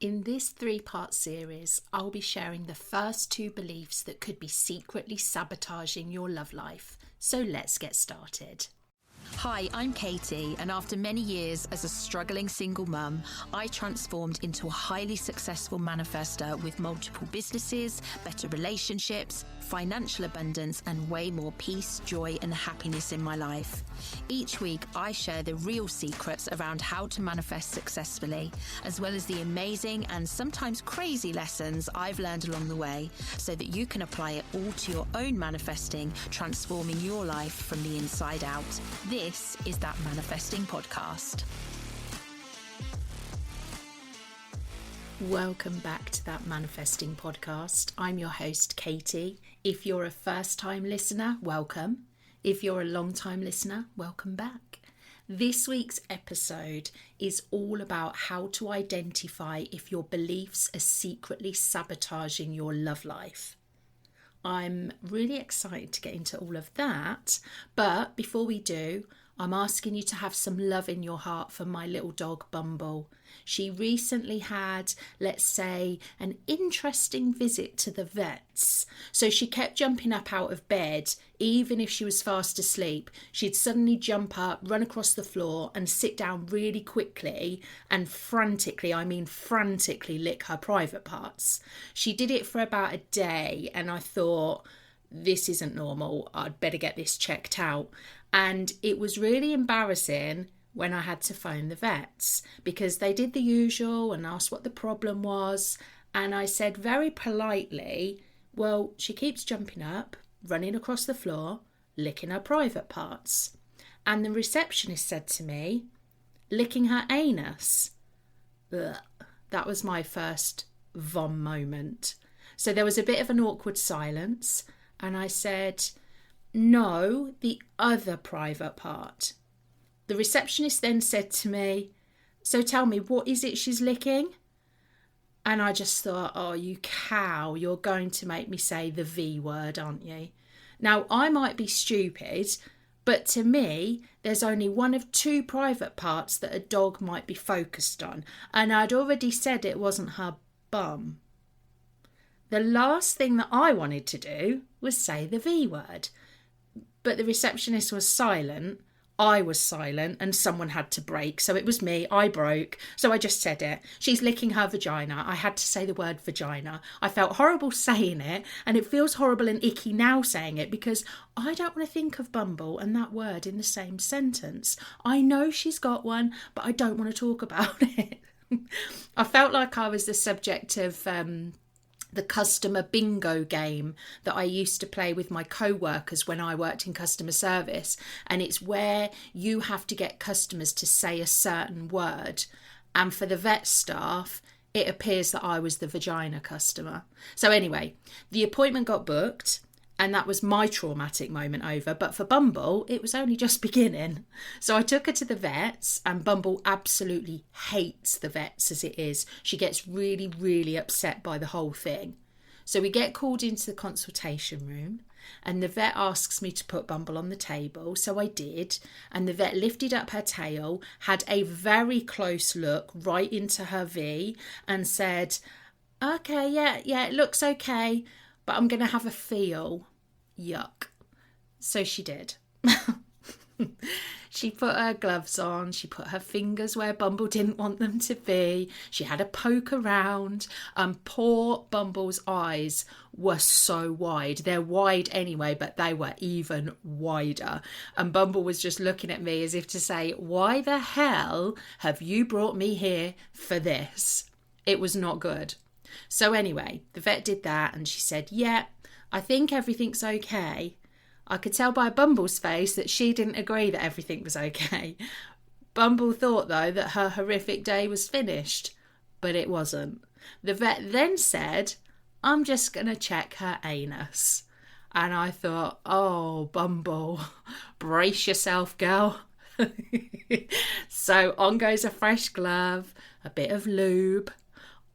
In this three-part series, I'll be sharing the first two beliefs that could be secretly sabotaging your love life. So let's get started. Hi, I'm Katie, and after many years as a struggling single mum, I transformed into a highly successful manifester with multiple businesses, better relationships, financial abundance, and way more peace, joy, and happiness in my life. Each week, I share the real secrets around how to manifest successfully, as well as the amazing and sometimes crazy lessons I've learned along the way, so that you can apply it all to your own manifesting, transforming your life from the inside out. This is That Manifesting Podcast. Welcome back to That Manifesting Podcast. I'm your host, Katie. If you're a first-time listener, welcome. If you're a long-time listener, welcome back. This week's episode is all about how to identify if your beliefs are secretly sabotaging your love life. I'm really excited to get into all of that, but before we do, I'm asking you to have some love in your heart for my little dog Bumble. She recently had, let's say, an interesting visit to the vets. So she kept jumping up out of bed, even if she was fast asleep. She'd suddenly jump up, run across the floor and sit down really quickly and frantically lick her private parts. She did it for about a day and I thought, this isn't normal. I'd better get this checked out. And it was really embarrassing when I had to phone the vets because they did the usual and asked what the problem was. And I said very politely, well, she keeps jumping up, running across the floor, licking her private parts. And the receptionist said to me, licking her anus. Ugh. That was my first vom moment. So there was a bit of an awkward silence. And I said, no, the other private part. The receptionist then said to me, so tell me, what is it she's licking? And I just thought, oh, you cow, you're going to make me say the V word, aren't you? Now, I might be stupid, but to me, there's only one of two private parts that a dog might be focused on. And I'd already said it wasn't her bum. The last thing that I wanted to do was say the V word. But the receptionist was silent, I was silent, and someone had to break. So it was me, I broke. So I just said it. She's licking her vagina. I had to say the word vagina. I felt horrible saying it, and it feels horrible and icky now saying it because I don't want to think of Bumble and that word in the same sentence. I know she's got one, but I don't want to talk about it. I felt like I was the subject of the customer bingo game that I used to play with my co-workers when I worked in customer service. And it's where you have to get customers to say a certain word. And for the vet staff, it appears that I was the vagina customer. So anyway, the appointment got booked. And that was my traumatic moment over. But for Bumble, it was only just beginning. So I took her to the vets and Bumble absolutely hates the vets as it is. She gets really, really upset by the whole thing. So we get called into the consultation room and the vet asks me to put Bumble on the table. So I did. And the vet lifted up her tail, had a very close look right into her V and said, okay, yeah, it looks okay, but I'm going to have a feel. Yuck. So she did. She put her gloves on. She put her fingers where Bumble didn't want them to be. She had a poke around. Poor Bumble's eyes were so wide. They're wide anyway, but they were even wider. And Bumble was just looking at me as if to say, why the hell have you brought me here for this? It was not good. So anyway, the vet did that and she said, yeah, I think everything's okay. I could tell by Bumble's face that she didn't agree that everything was okay. Bumble thought, though, that her horrific day was finished, but it wasn't. The vet then said, I'm just going to check her anus. And I thought, oh, Bumble, brace yourself, girl. So on goes a fresh glove, a bit of lube.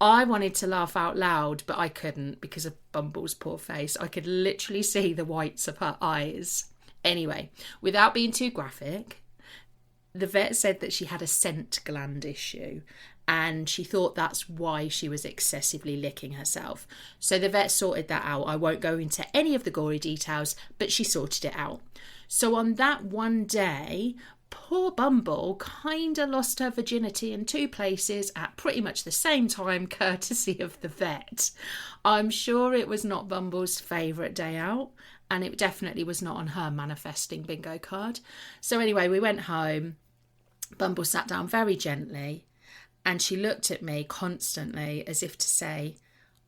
I wanted to laugh out loud, but I couldn't because of Bumble's poor face. I could literally see the whites of her eyes. Anyway, without being too graphic, the vet said that she had a scent gland issue and she thought that's why she was excessively licking herself. So the vet sorted that out. I won't go into any of the gory details, but she sorted it out. So on that one day, poor Bumble kind of lost her virginity in two places at pretty much the same time, courtesy of the vet. I'm sure it was not Bumble's favourite day out, and it definitely was not on her manifesting bingo card. So anyway, we went home. Bumble sat down very gently, and she looked at me constantly as if to say,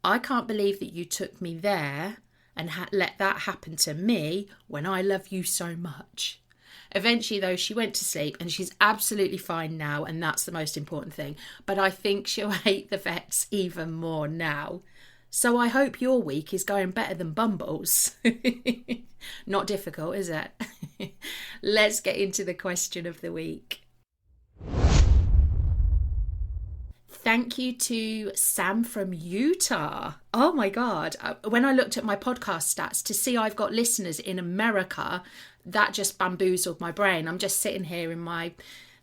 I can't believe that you took me there and let that happen to me when I love you so much. Eventually, though, she went to sleep and she's absolutely fine now, and that's the most important thing. But I think she'll hate the vets even more now. So I hope your week is going better than Bumble's. Not difficult, is it? Let's get into the question of the week. Thank you to Sam from Utah. Oh my God. When I looked at my podcast stats to see I've got listeners in America, that just bamboozled my brain. I'm just sitting here in my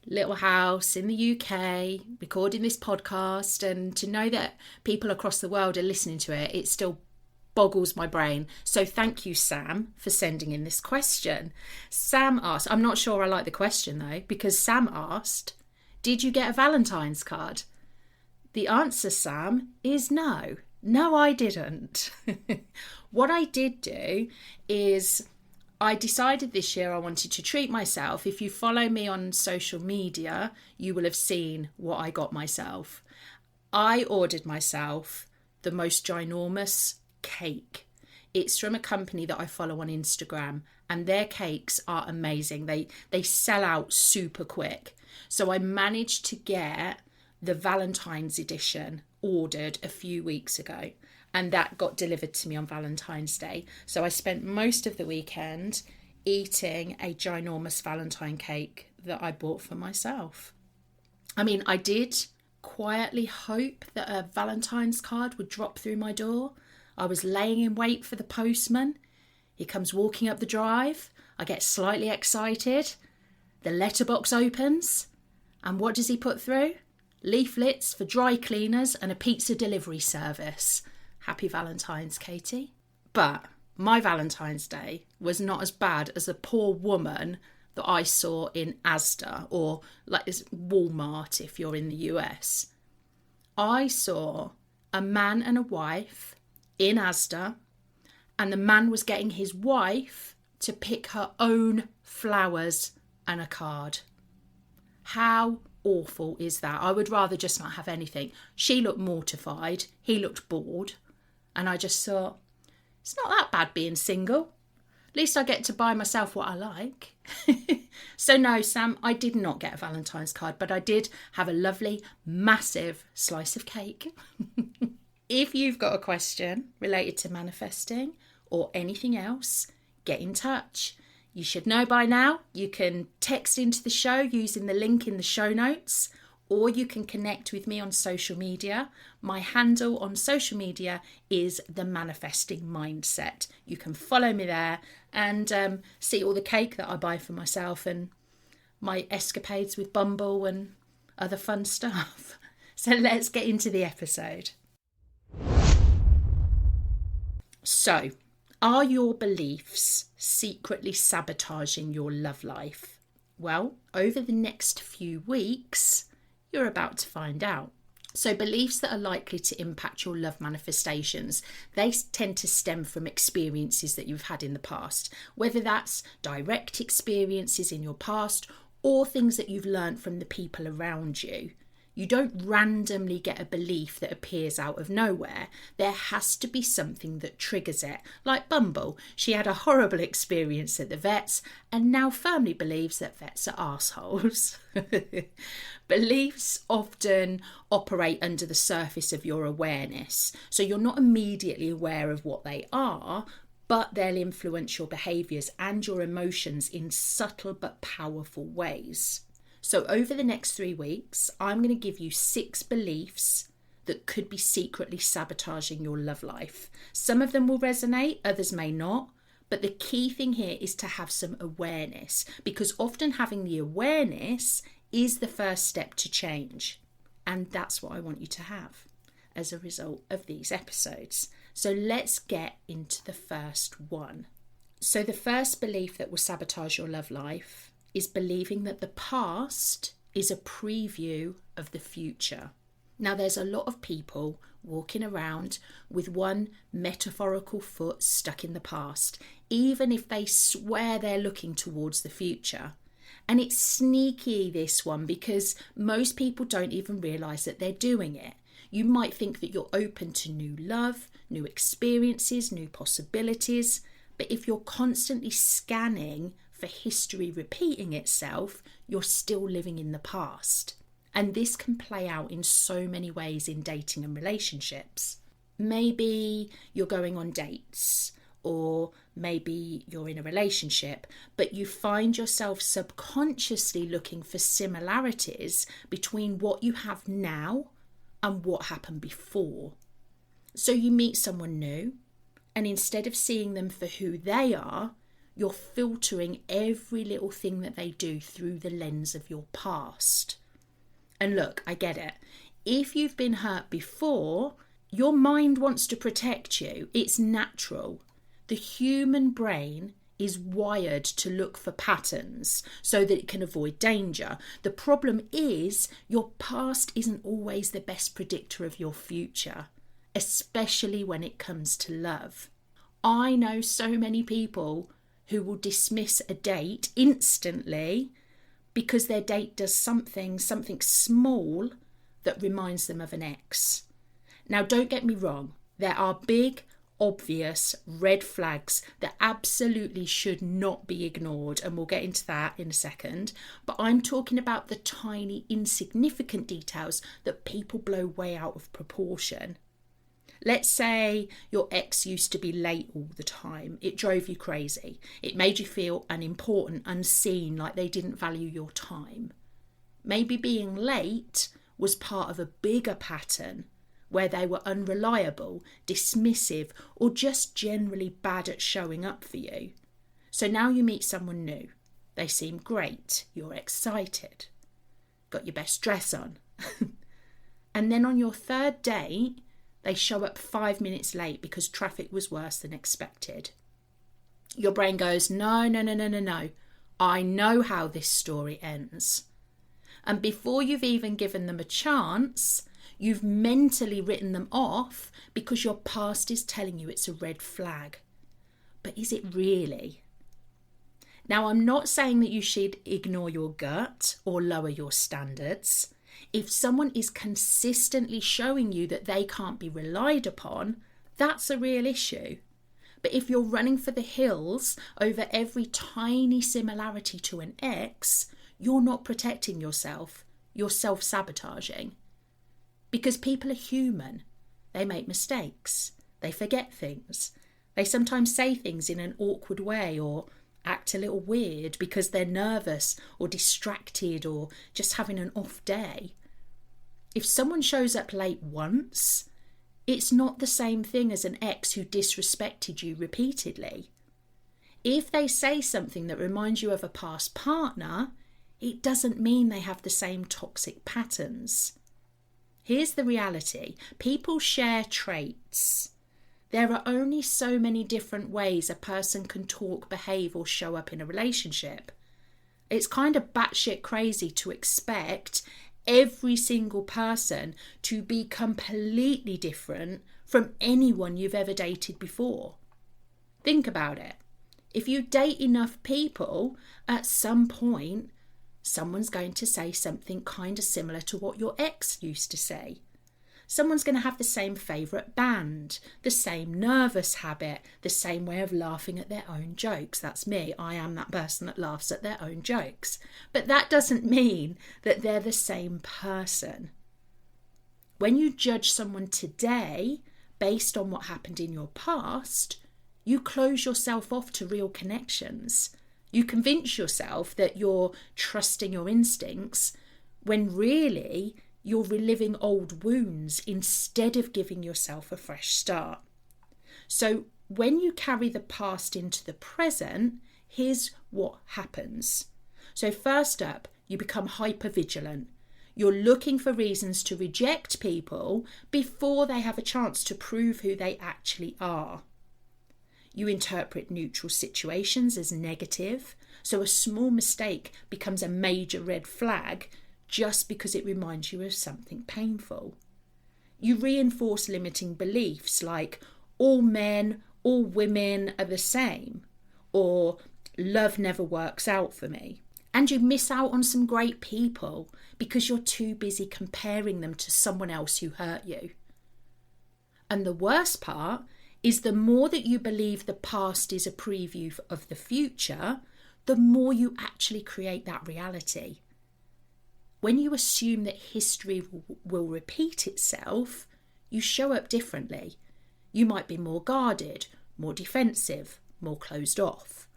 little house in the UK recording this podcast, and to know that people across the world are listening to it, it still boggles my brain. So thank you, Sam, for sending in this question. Sam asked, I'm not sure I like the question though, because Sam asked, did you get a Valentine's card? The answer, Sam, is no. No, I didn't. What I did do is I decided this year I wanted to treat myself. If you follow me on social media, you will have seen what I got myself. I ordered myself the most ginormous cake. It's from a company that I follow on Instagram, and their cakes are amazing. They sell out super quick. So I managed to get the Valentine's edition ordered a few weeks ago, and that got delivered to me on Valentine's Day. So I spent most of the weekend eating a ginormous Valentine cake that I bought for myself. I mean, I did quietly hope that a Valentine's card would drop through my door. I was laying in wait for the postman. He comes walking up the drive. I get slightly excited. The letterbox opens, and what does he put through? Leaflets for dry cleaners and a pizza delivery service. Happy Valentine's, Katie. But my Valentine's Day was not as bad as a poor woman that I saw in Asda, or like it's Walmart if you're in the US. I saw a man and a wife in Asda, and the man was getting his wife to pick her own flowers and a card. How awful is that? I would rather just not have anything. She looked mortified. He looked bored. And I just thought, it's not that bad being single. At least I get to buy myself what I like. So no, Sam, I did not get a Valentine's card, but I did have a lovely, massive slice of cake. If you've got a question related to manifesting or anything else, get in touch. You should know by now, you can text into the show using the link in the show notes, or you can connect with me on social media. My handle on social media is The Manifesting Mindset. You can follow me there and see all the cake that I buy for myself and my escapades with Bumble and other fun stuff. So let's get into the episode. So, are your beliefs secretly sabotaging your love life? Well, over the next few weeks, you're about to find out. So beliefs that are likely to impact your love manifestations, they tend to stem from experiences that you've had in the past, whether that's direct experiences in your past or things that you've learned from the people around you. You don't randomly get a belief that appears out of nowhere. There has to be something that triggers it. Like Bumble, she had a horrible experience at the vets and now firmly believes that vets are arseholes. Beliefs often operate under the surface of your awareness. So you're not immediately aware of what they are, but they'll influence your behaviours and your emotions in subtle but powerful ways. So over the next 3 weeks, I'm going to give you 6 beliefs that could be secretly sabotaging your love life. Some of them will resonate, others may not. But the key thing here is to have some awareness, because often having the awareness is the first step to change. And that's what I want you to have as a result of these episodes. So let's get into the first one. So the first belief that will sabotage your love life is believing that the past is a preview of the future. Now, there's a lot of people walking around with one metaphorical foot stuck in the past, even if they swear they're looking towards the future. And it's sneaky, this one, because most people don't even realise that they're doing it. You might think that you're open to new love, new experiences, new possibilities, but if you're constantly scanning for history repeating itself, you're still living in the past. And this can play out in so many ways in dating and relationships. Maybe you're going on dates, or maybe you're in a relationship, but you find yourself subconsciously looking for similarities between what you have now and what happened before. So you meet someone new, and instead of seeing them for who they are, you're filtering every little thing that they do through the lens of your past. And look, I get it. If you've been hurt before, your mind wants to protect you. It's natural. The human brain is wired to look for patterns so that it can avoid danger. The problem is your past isn't always the best predictor of your future, especially when it comes to love. I know so many people who will dismiss a date instantly because their date does something small that reminds them of an ex. Now, don't get me wrong. There are big, obvious red flags that absolutely should not be ignored, and we'll get into that in a second. But I'm talking about the tiny, insignificant details that people blow way out of proportion. Let's say your ex used to be late all the time. It drove you crazy. It made you feel unimportant, unseen, like they didn't value your time. Maybe being late was part of a bigger pattern where they were unreliable, dismissive, or just generally bad at showing up for you. So now you meet someone new. They seem great. You're excited. Got your best dress on. And then on your third date, they show up 5 minutes late because traffic was worse than expected. Your brain goes, no. I know how this story ends. And before you've even given them a chance, you've mentally written them off because your past is telling you it's a red flag. But is it really? Now, I'm not saying that you should ignore your gut or lower your standards. If someone is consistently showing you that they can't be relied upon, that's a real issue. But if you're running for the hills over every tiny similarity to an ex, you're not protecting yourself. You're self-sabotaging. Because people are human. They make mistakes. They forget things. They sometimes say things in an awkward way or act a little weird because they're nervous or distracted or just having an off day. If someone shows up late once, it's not the same thing as an ex who disrespected you repeatedly. If they say something that reminds you of a past partner, it doesn't mean they have the same toxic patterns. Here's the reality. People share traits. There are only so many different ways a person can talk, behave, or show up in a relationship. It's kind of batshit crazy to expect every single person to be completely different from anyone you've ever dated before. Think about it. If you date enough people, at some point, someone's going to say something kind of similar to what your ex used to say. Someone's going to have the same favourite band, the same nervous habit, the same way of laughing at their own jokes. That's me. I am that person that laughs at their own jokes. But that doesn't mean that they're the same person. When you judge someone today based on what happened in your past, you close yourself off to real connections. You convince yourself that you're trusting your instincts when really you're reliving old wounds instead of giving yourself a fresh start. So when you carry the past into the present, here's what happens. So first up, you become hypervigilant. You're looking for reasons to reject people before they have a chance to prove who they actually are. You interpret neutral situations as negative, so a small mistake becomes a major red flag just because it reminds you of something painful. You reinforce limiting beliefs like all men, all women are the same, or love never works out for me. And you miss out on some great people because you're too busy comparing them to someone else who hurt you. And the worst part is the more that you believe the past is a preview of the future, the more you actually create that reality. When you assume that history will repeat itself, you show up differently. You might be more guarded, more defensive, more closed off.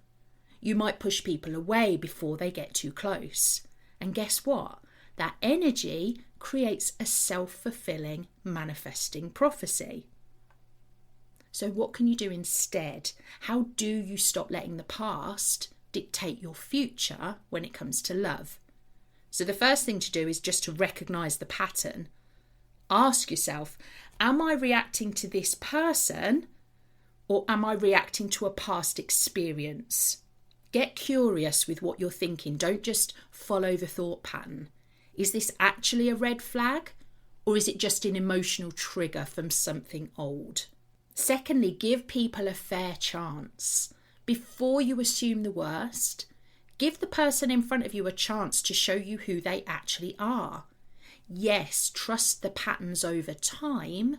You might push people away before they get too close. And guess what? That energy creates a self-fulfilling manifesting prophecy. So what can you do instead? How do you stop letting the past dictate your future when it comes to love? So the first thing to do is just to recognise the pattern. Ask yourself, am I reacting to this person or am I reacting to a past experience? Get curious with what you're thinking. Don't just follow the thought pattern. Is this actually a red flag or is it just an emotional trigger from something old? Secondly, give people a fair chance. Before you assume the worst, give the person in front of you a chance to show you who they actually are. Yes, trust the patterns over time,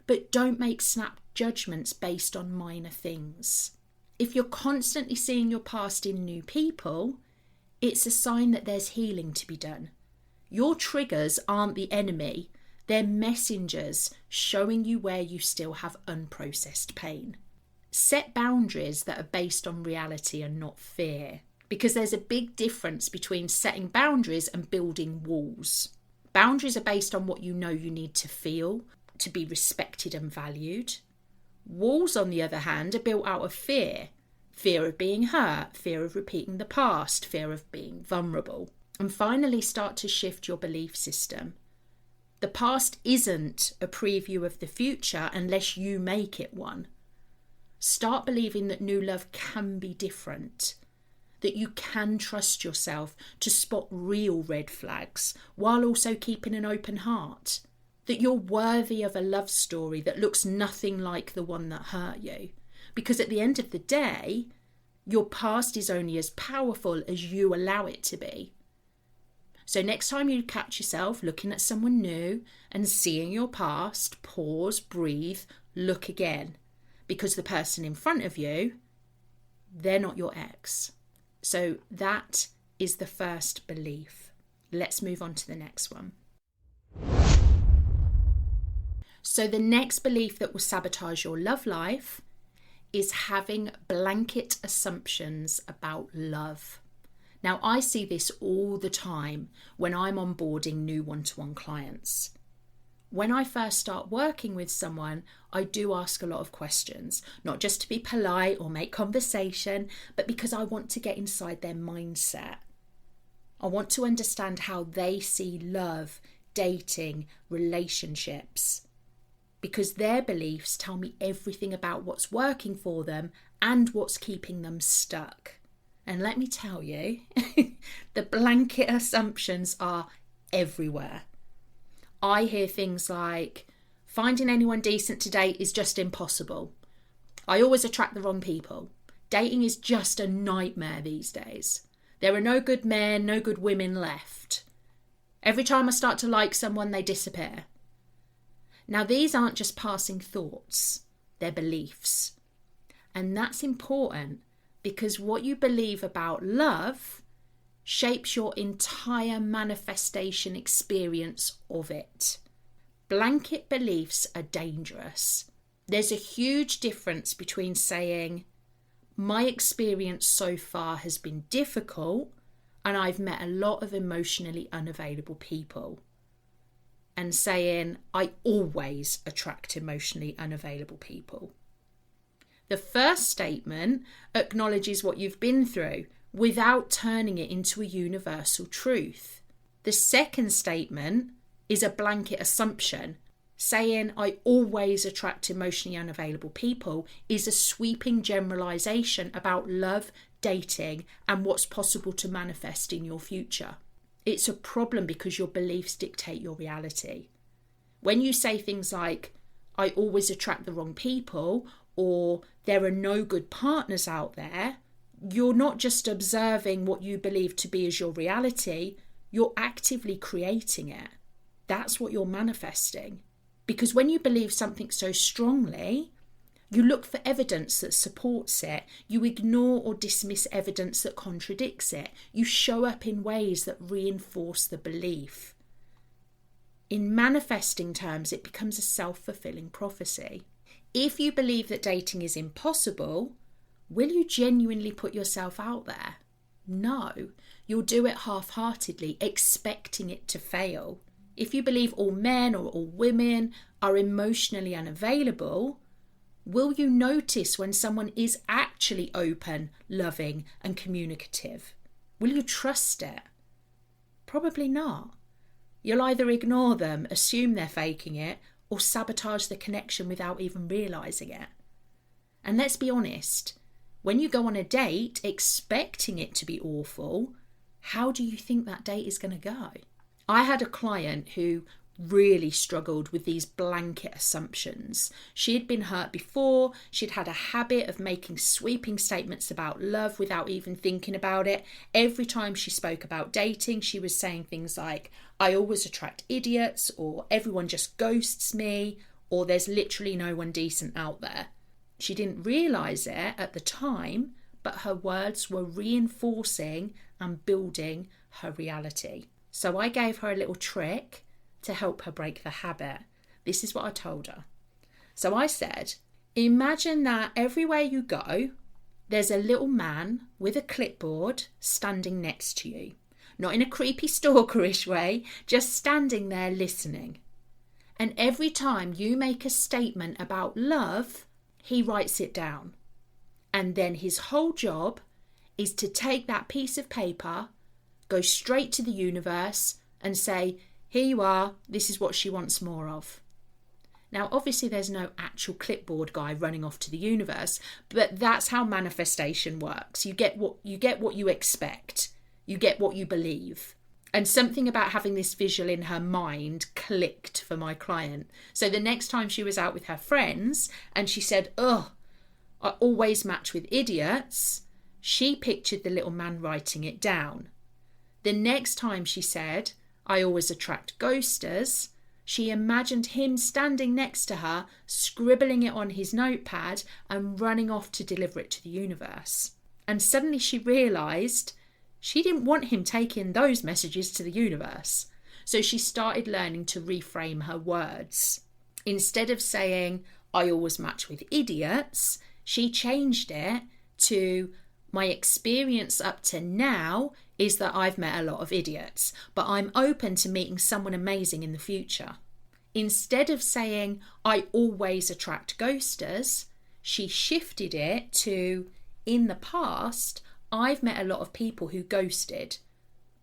but don't make snap judgments based on minor things. If you're constantly seeing your past in new people, it's a sign that there's healing to be done. Your triggers aren't the enemy, they're messengers showing you where you still have unprocessed pain. Set boundaries that are based on reality and not fear, because there's a big difference between setting boundaries and building walls. Boundaries are based on what you know you need to feel, to be respected and valued. Walls, on the other hand, are built out of fear. Fear of being hurt, fear of repeating the past, fear of being vulnerable. And finally, start to shift your belief system. The past isn't a preview of the future unless you make it one. Start believing that new love can be different, that you can trust yourself to spot real red flags while also keeping an open heart, that you're worthy of a love story that looks nothing like the one that hurt you. Because at the end of the day, your past is only as powerful as you allow it to be. So next time you catch yourself looking at someone new and seeing your past, pause, breathe, look again. Because the person in front of you, they're not your ex. So that is the first belief. Let's move on to the next one. So the next belief that will sabotage your love life is having blanket assumptions about love. Now, I see this all the time when I'm onboarding new one-to-one clients. When I first start working with someone, I do ask a lot of questions, not just to be polite or make conversation, but because I want to get inside their mindset. I want to understand how they see love, dating, relationships, because their beliefs tell me everything about what's working for them and what's keeping them stuck. And let me tell you, the blanket assumptions are everywhere. I hear things like, finding anyone decent to date is just impossible. I always attract the wrong people. Dating is just a nightmare these days. There are no good men, no good women left. Every time I start to like someone, they disappear. Now, these aren't just passing thoughts, they're beliefs. And that's important because what you believe about love shapes your entire manifestation experience of it. Blanket beliefs are dangerous. There's a huge difference between saying, my experience so far has been difficult and I've met a lot of emotionally unavailable people, and saying, I always attract emotionally unavailable people. The first statement acknowledges what you've been through without turning it into a universal truth. The second statement is a blanket assumption. Saying I always attract emotionally unavailable people is a sweeping generalization about love, dating, and what's possible to manifest in your future. It's a problem because your beliefs dictate your reality. When you say things like, I always attract the wrong people, or there are no good partners out there, you're not just observing what you believe to be as your reality, you're actively creating it. That's what you're manifesting. Because when you believe something so strongly, you look for evidence that supports it. You ignore or dismiss evidence that contradicts it. You show up in ways that reinforce the belief. In manifesting terms, it becomes a self-fulfilling prophecy. If you believe that dating is impossible, will you genuinely put yourself out there? No. You'll do it half-heartedly, expecting it to fail. If you believe all men or all women are emotionally unavailable, will you notice when someone is actually open, loving, and communicative? Will you trust it? Probably not. You'll either ignore them, assume they're faking it, or sabotage the connection without even realising it. And let's be honest, when you go on a date expecting it to be awful, how do you think that date is going to go? I had a client who really struggled with these blanket assumptions. She had been hurt before. She'd had a habit of making sweeping statements about love without even thinking about it. Every time she spoke about dating, she was saying things like, I always attract idiots, or everyone just ghosts me, or there's literally no one decent out there. She didn't realise it at the time, but her words were reinforcing and building her reality. So I gave her a little trick to help her break the habit. This is what I told her. So I said, imagine that everywhere you go, there's a little man with a clipboard standing next to you. Not in a creepy stalkerish way, just standing there listening. And every time you make a statement about love, he writes it down. And then his whole job is to take that piece of paper, go straight to the universe and say, here you are, this is what she wants more of. Now, obviously there's no actual clipboard guy running off to the universe, but that's how manifestation works. You get what you expect. You get what you believe. And something about having this visual in her mind clicked for my client. So the next time she was out with her friends and she said, I always match with idiots, she pictured the little man writing it down. The next time she said, I always attract ghosters, she imagined him standing next to her, scribbling it on his notepad and running off to deliver it to the universe. And suddenly she realised she didn't want him taking those messages to the universe. So she started learning to reframe her words. Instead of saying, I always match with idiots, she changed it to, my experience up to now is that I've met a lot of idiots, but I'm open to meeting someone amazing in the future. Instead of saying, I always attract ghosters, she shifted it to, in the past, I've met a lot of people who ghosted,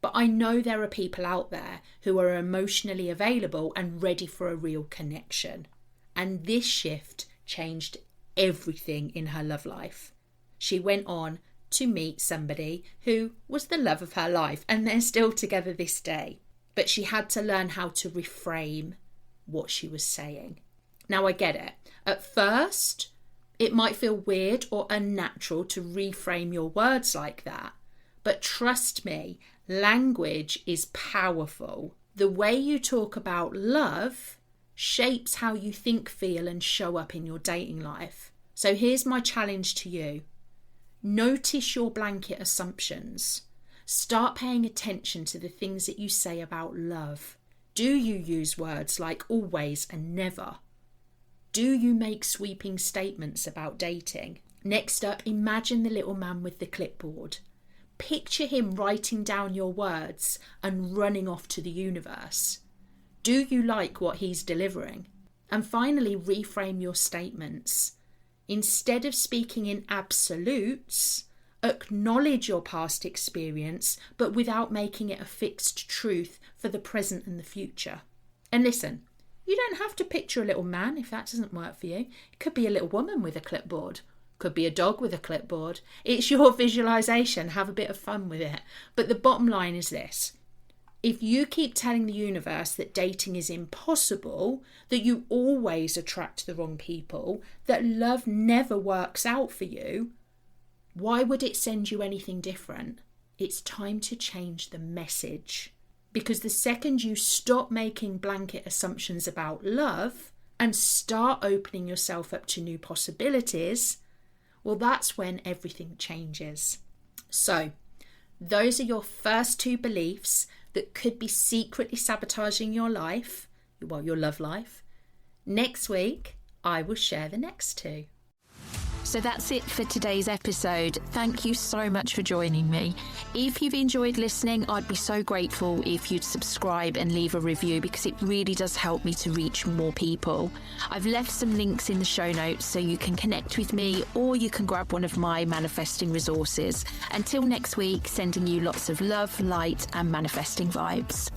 but I know there are people out there who are emotionally available and ready for a real connection. And this shift changed everything in her love life. She went on to meet somebody who was the love of her life, and they're still together this day. But she had to learn how to reframe what she was saying. Now I get it. At first, it might feel weird or unnatural to reframe your words like that. But trust me, language is powerful. The way you talk about love shapes how you think, feel, and show up in your dating life. So here's my challenge to you. Notice your blanket assumptions. Start paying attention to the things that you say about love. Do you use words like always and never? Do you make sweeping statements about dating? Next up, imagine the little man with the clipboard. Picture him writing down your words and running off to the universe. Do you like what he's delivering? And finally, reframe your statements. Instead of speaking in absolutes, Acknowledge your past experience, but without making it a fixed truth for the present and the future. And listen, you don't have to picture a little man if that doesn't work for you. It could be a little woman with a clipboard. Could be a dog with a clipboard. It's your visualization. Have a bit of fun with it. But the bottom line is this. If you keep telling the universe that dating is impossible, that you always attract the wrong people, that love never works out for you, why would it send you anything different? It's time to change the message. Because the second you stop making blanket assumptions about love and start opening yourself up to new possibilities, well, that's when everything changes. So, those are your first 2 beliefs that could be secretly sabotaging your life, well, your love life. Next week, I will share the next 2. So that's it for today's episode. Thank you so much for joining me. If you've enjoyed listening, I'd be so grateful if you'd subscribe and leave a review because it really does help me to reach more people. I've left some links in the show notes so you can connect with me or you can grab one of my manifesting resources. Until next week, sending you lots of love, light and manifesting vibes.